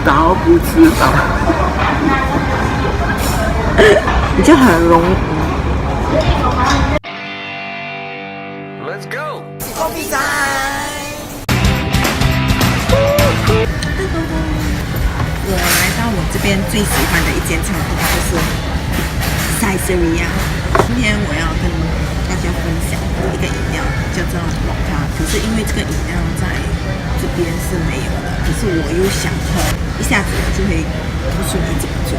道不知道？你就很容易。Let's go. Coffee time。我来到我这边最喜欢的一间餐厅，就是塞斯利亚。今天我要跟大家分享一个饮料，叫做摩卡。可是因为这个饮料在这边是没有的，可是我又想喝，一下子我就会告诉你怎么做。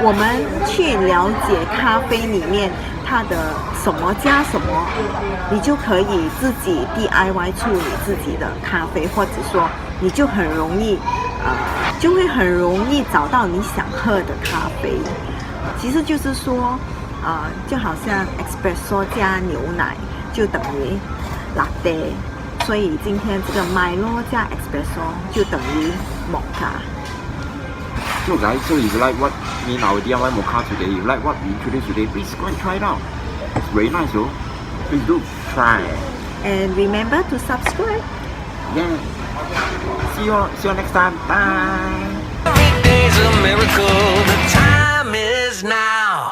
我们去了解咖啡里面它的什么加什么，你就可以自己 DIY 处理自己的咖啡，或者说你就很容易就会很容易找到你想喝的咖啡。其实就是说就好像 espresso 加牛奶就等于 latte， 所以今天这个 Milo 加 espresso 就等于 mocha。So guys, so if you like what me and our DIY mocha today, you like what we introduced today, please go and try it out. It's very nice though. Please do try. And remember to subscribe. Yeah. See you next time. Bye. Every day's a miracle. The time is now.